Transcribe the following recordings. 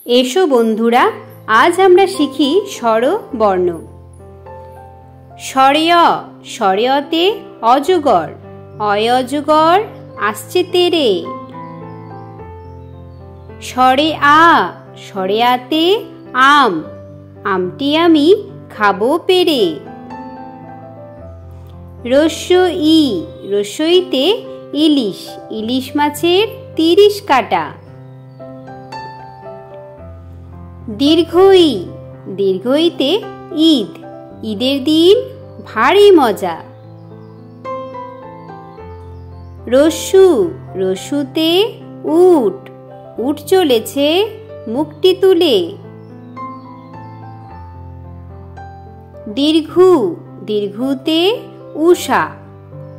এসো বন্ধুরা, আজ আমরা শিখি স্বরবর্ণ। স্বরে অ, স্বরে অতে অজগর, অয় অজগর আসছে তেরে। স্বরে আ, স্বরে আতে আম, আমটি আমি খাবো পেরে। রস্য ই, রস্যইতে ইলিশ, ইলিশ মাছের 30 কাটা। দীর্ঘ ই, দীর্ঘইতে ঈদ, ঈদের দিন ভারী মজা। রস্যু, রস্যুতে উট, উট চলেছে মুখটি তুলে। দীর্ঘু, দীর্ঘুতে উষা,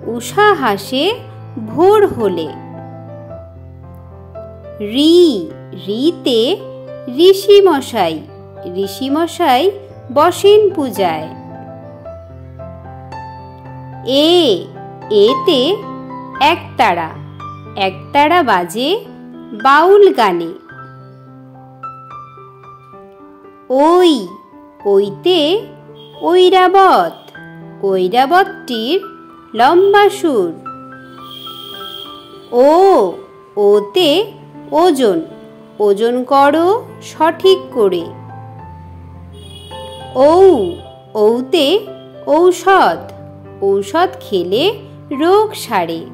উষা হাসে ভোর হলে। রি, রিতে ঋষি মশাই, ঋষি মশাই বসেন পূজায়। এ, এতে একতারা, একতারা বাজে বাউল গানে। ওই, ওইতে ঐরাবত, ঐরাবতটির লম্বা সুর। ও, ওতে ওজন, ওজন করো সঠিক করে। ঔ, ঔতে ঔষধ, ঔষধ খেলে রোগ সারে।